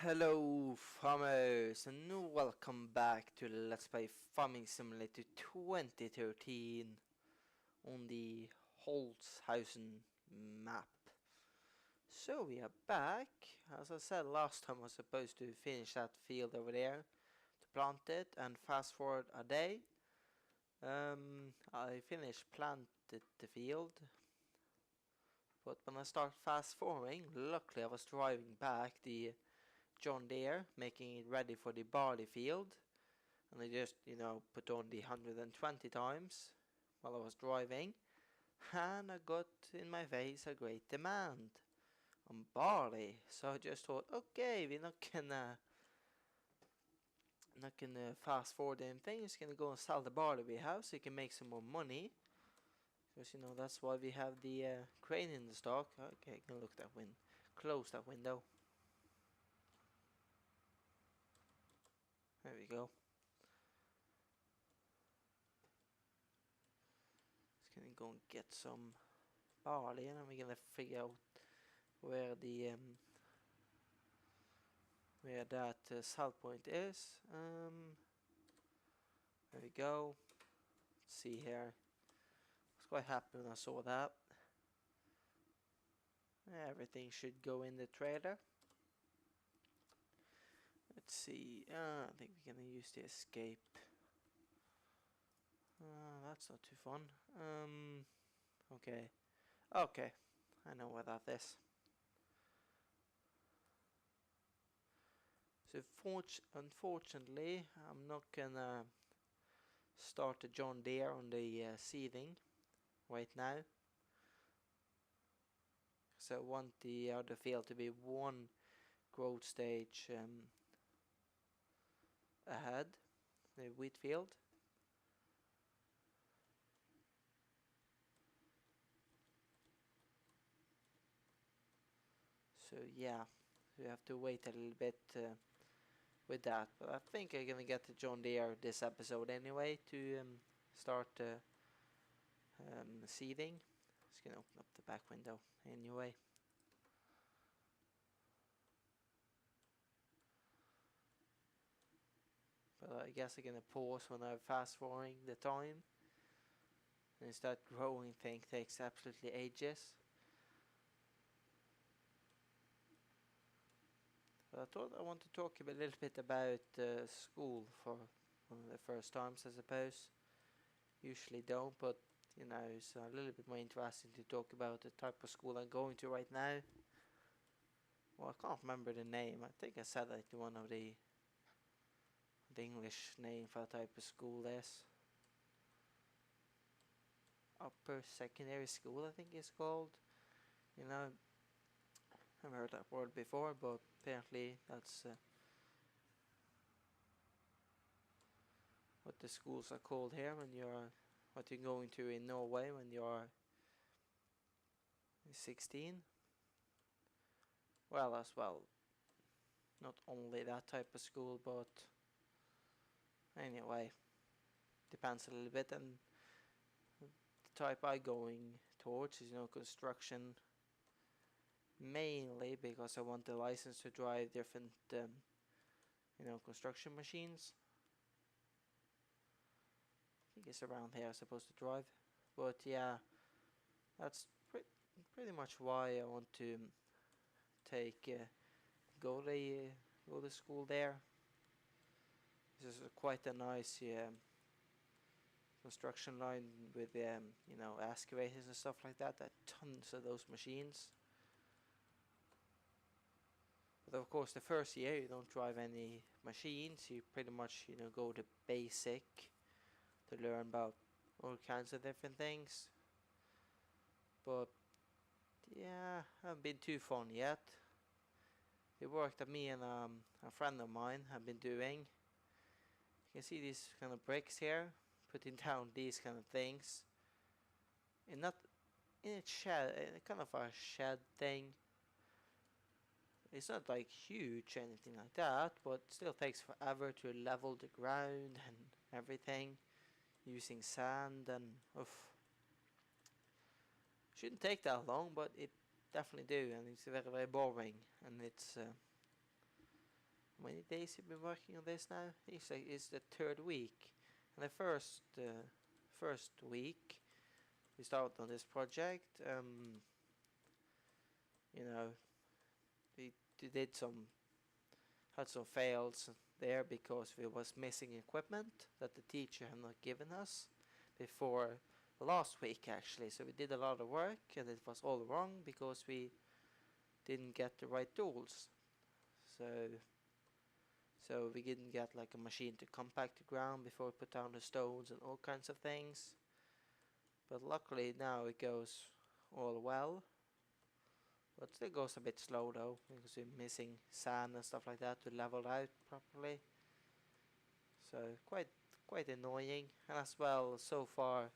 Hello farmers and welcome back to Let's Play Farming Simulator 2013 on the Holzhausen map. So we are back. As I said last time, I was supposed to finish that field over there to plant it and fast forward a day. I finished planted the field, but when I start fast forwarding, luckily I was driving back the John Deere, making it ready for the barley field, and I just, put on the 120 times while I was driving, and I got in my face a great demand on barley. So I just thought, okay, we're not gonna fast forward anything. Just gonna go and sell the barley we have, so you can make some more money. Because that's why we have the crane in the stock. Okay, can look that close that window. There we go. Just gonna go and get some barley, and then we're gonna figure out where that sell point is. There we go. Let's see here. I was quite happy when I saw that. Everything should go in the trailer. Let's see. I think we're gonna use the escape. That's not too fun. Okay. Okay. I know where that is. So unfortunately, I'm not gonna start the John Deere on the seeding right now. So I want the other field to be one growth stage ahead, the wheat field. So yeah, we have to wait a little bit with that. But I think I'm gonna get the John Deere this episode anyway to start seeding. Just gonna open up the back window anyway. But I guess I'm gonna pause when I'm fast forwarding the time. And that growing thing takes absolutely ages. But I thought I want to talk a little bit about school for one of the first times, I suppose. Usually don't, but it's a little bit more interesting to talk about the type of school I'm going to right now. Well, I can't remember the name. I think I said that to one of the English name for that type of school is. Upper secondary school, I think it's called. I've heard that word before, but apparently that's what the schools are called here when what you're going to in Norway when you're 16. Well, as well, not only that type of school, but anyway, depends a little bit. And the type I'm going towards is construction, mainly because I want the license to drive different construction machines. I think it's around here I'm supposed to drive, but yeah, that's pretty much why I want to go to school there. This is quite a nice construction line with excavators and stuff like that. There are tons of those machines. But of course, the first year you don't drive any machines. You pretty much go to basic to learn about all kinds of different things. But yeah, I haven't been too fun yet. The work that me and a friend of mine have been doing. You can see these kind of bricks here, putting down these kind of things. In a shed, kind of a shed thing. It's not like huge or anything like that, but still takes forever to level the ground and everything. Using sand and shouldn't take that long, but it definitely do, and it's very, very boring, and it's How many days you've been working on this now? It's the third week. And the first week we started on this project. You know, we did had some fails there because we was missing equipment that the teacher had not given us before last week actually. So we did a lot of work and it was all wrong because we didn't get the right tools. So we didn't get like a machine to compact the ground before we put down the stones and all kinds of things. But luckily now it goes all well. But still goes a bit slow though, because we're missing sand and stuff like that to level out properly. So quite annoying. And as well, so far,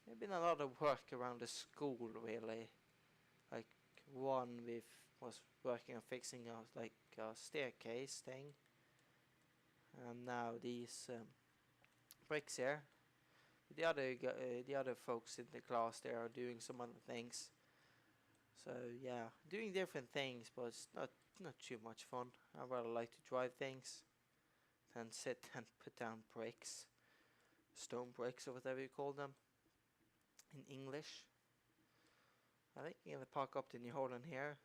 there's been a lot of work around the school really. Like one was working on fixing a staircase thing, and now these bricks here. The other folks in the class there are doing some other things. So yeah, doing different things, but it's not too much fun. I rather like to drive things than sit and put down bricks, stone bricks or whatever you call them in English. I think I'm gonna park up the New Holland here.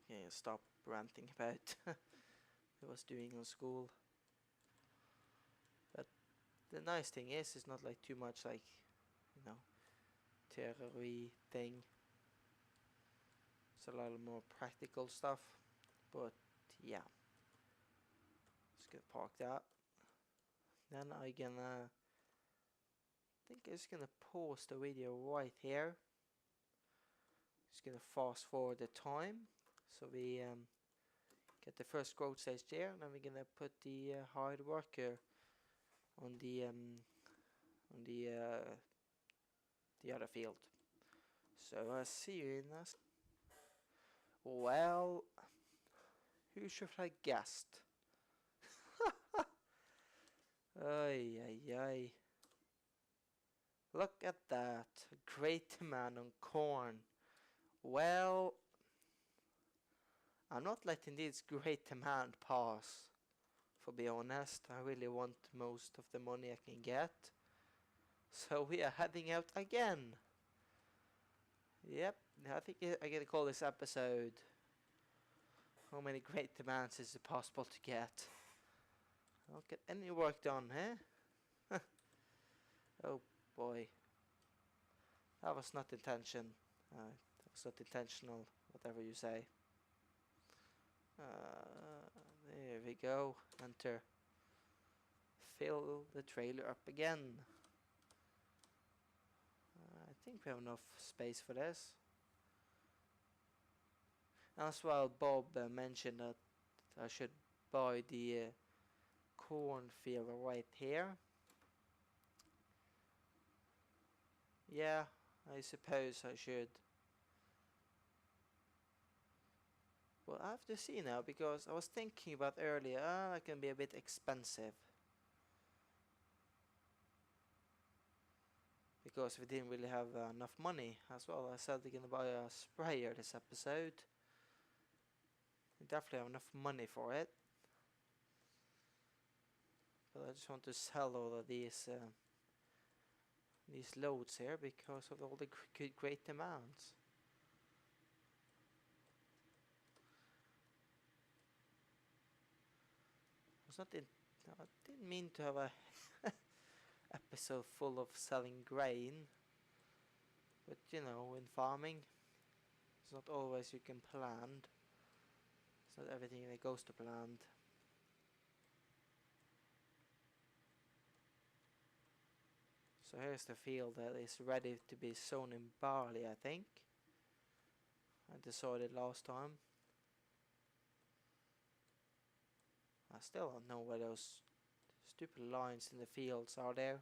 Yeah, stop ranting about what I was doing in school. But the nice thing is, it's not like too much like, you know, theory thing. It's a lot more practical stuff. But yeah, just gonna park that. Then I think I'm just gonna pause the video right here. Just gonna fast forward the time, so we get the first growth stage there, and then we're gonna put the hard worker on the other field. So I'll see you in this. Well, who should I guessed? Ay ay ay. Look at that, great demand on corn. Well, I'm not letting this great demand pass. For be honest, I really want most of the money I can get. So we are heading out again. Yep, I think I gotta call this episode how many great demands is it possible to get? I don't get any work done, eh? Oh boy. That was not intention. That was not intentional, whatever you say. There we go. Enter. Fill the trailer up again. I think we have enough space for this. As well, Bob mentioned that I should buy the cornfield right here. Yeah, I suppose I should. Well, I have to see now, because I was thinking about earlier, it can be a bit expensive. Because we didn't really have enough money as well. I said we're gonna buy a sprayer this episode. We definitely have enough money for it. But I just want to sell all of these loads here because of all the great demands. I didn't mean to have a episode full of selling grain, but you know, in farming, it's not always you can plan. It's not everything that goes to plan. So here's the field that is ready to be sown in barley, I think. I decided last time. I still don't know where those stupid lines in the fields are there.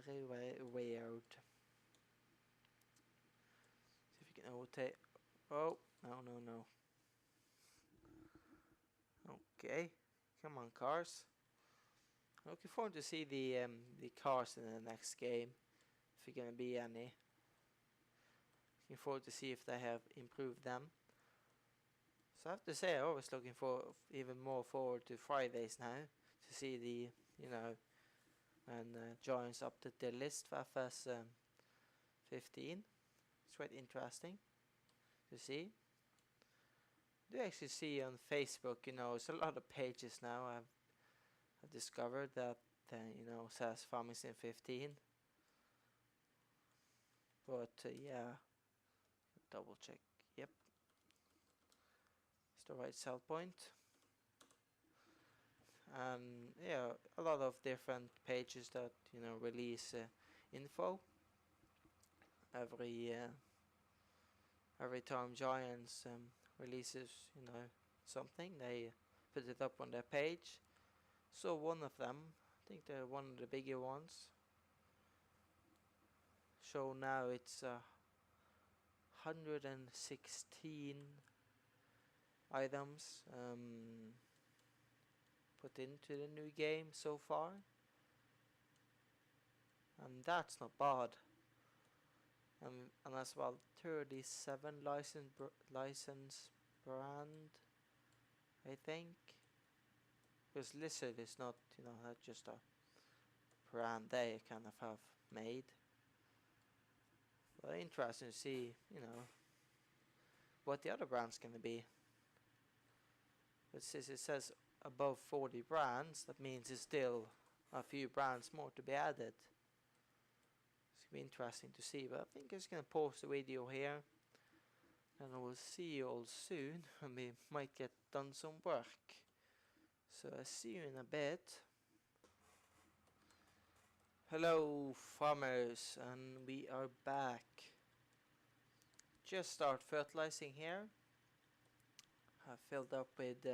Very, very weird. See if you can rotate. Oh, no. Okay, come on, cars. Looking forward to see the cars in the next game, if you're gonna be any. looking forward to see if they have improved them. So I have to say, I'm always looking for even more forward to Fridays now to see the, you know, when Giants update their list for FS 15. It's quite interesting to see. Do you actually see on Facebook, you know, it's a lot of pages now I've discovered that, you know, says Farming Sim 15. But yeah, double check. Yep, it's the right sell point. And yeah, a lot of different pages that, you know, release info every time Giants releases, you know, something, they put it up on their page. So one of them, I think they're one of the bigger ones, show now it's 116 items put into the new game so far, and that's not bad. And as well, 37 license brand, I think. Because Lizard is not, you know, not just a brand they kind of have made. But interesting to see, you know, what the other brand's gonna be. But since it says above 40 brands, that means it's still a few brands more to be added. It's gonna be interesting to see, but I think I'm just gonna pause the video here, and I will see you all soon, and we might get done some work. So I'll see you in a bit. Hello farmers, and we are back. Just start fertilizing here. I filled up with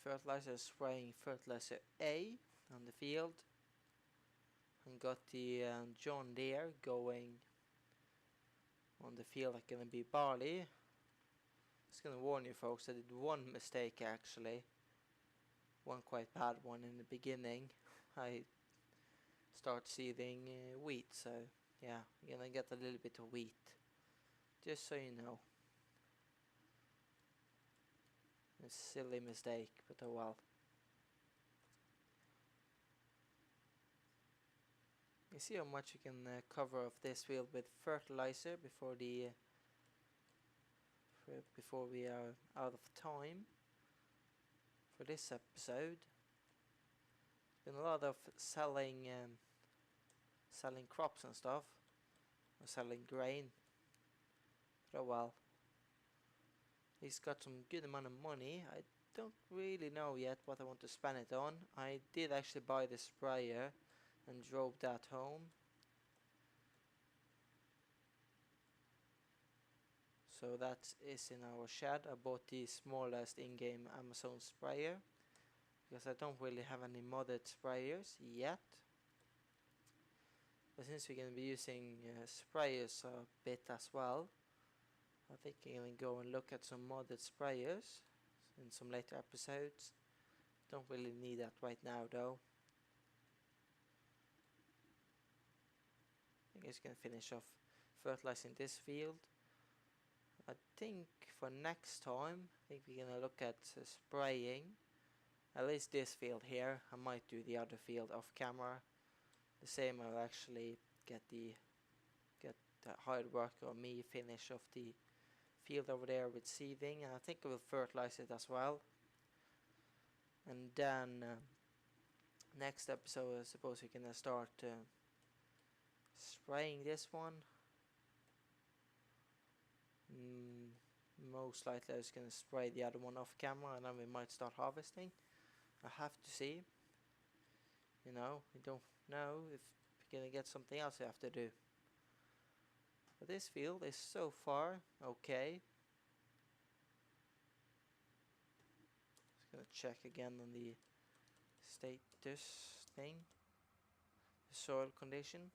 fertilizer, spraying fertilizer A on the field, and got the John Deere going on the field like gonna be barley. Just gonna warn you folks, I did one mistake actually, one quite bad one in the beginning. I start seeding wheat, so yeah, you're gonna get a little bit of wheat, just so you know. A silly mistake, but oh well. You see how much you can cover of this field with fertilizer before the before we are out of time for this episode. Been a lot of selling crops and stuff, or selling grain, but oh well. He's got some good amount of money. I don't really know yet what I want to spend it on. I did actually buy the sprayer and drove that home. So that is in our shed. I bought the smallest in-game Amazon sprayer because I don't really have any modded sprayers yet. But since we're going to be using sprayers a bit as well, I think I'm going to go and look at some modded sprayers in some later episodes. Don't really need that right now though. I think I'm just going to finish off fertilizing this field. I think for next time, I think we're going to look at spraying at least this field here. I might do the other field off camera. The same, I'll actually get the hard work on me finish off the field over there with seeding, and I think I will fertilize it as well. And then next episode I suppose we're gonna start spraying this one. Most likely I was gonna spray the other one off camera, and then we might start harvesting. I have to see. You know, we don't know if we're gonna get something else we have to do. But this field is so far okay. Just gonna check again on the status thing, the soil condition.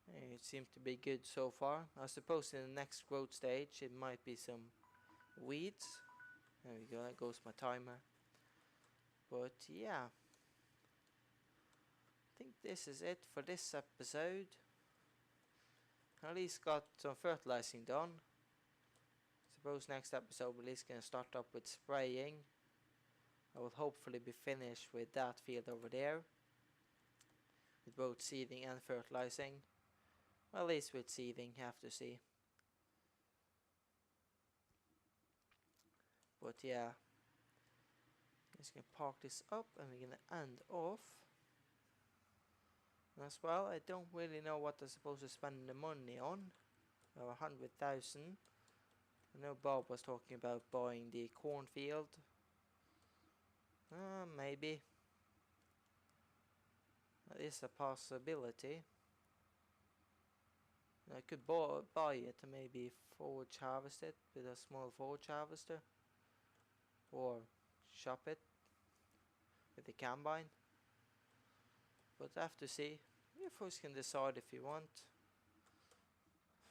It seems to be good so far. I suppose in the next growth stage it might be some weeds. There we go, that goes my timer. But yeah, I think this is it for this episode. At least got some fertilizing done. Suppose next episode we're at least gonna start up with spraying. I will hopefully be finished with that field over there, with both seeding and fertilizing. Well, at least with seeding, have to see. But yeah, just gonna park this up and we're gonna end off. And as well, I don't really know what I'm supposed to spend the money on. Well, 100,000. I know Bob was talking about buying the cornfield. Maybe. That is a possibility. I could buy it and maybe forage harvest it with a small forage harvester. Or shop it with the combine. But I have to see. You folks can decide if you want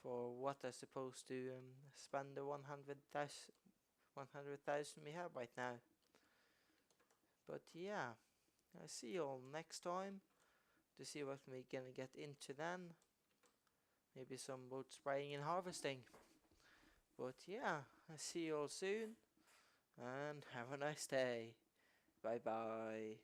for what I'm supposed to spend the 100,000 we have right now. But yeah, I'll see you all next time to see what we're gonna get into then. Maybe some both spraying and harvesting. But yeah, I'll see you all soon and have a nice day. Bye bye.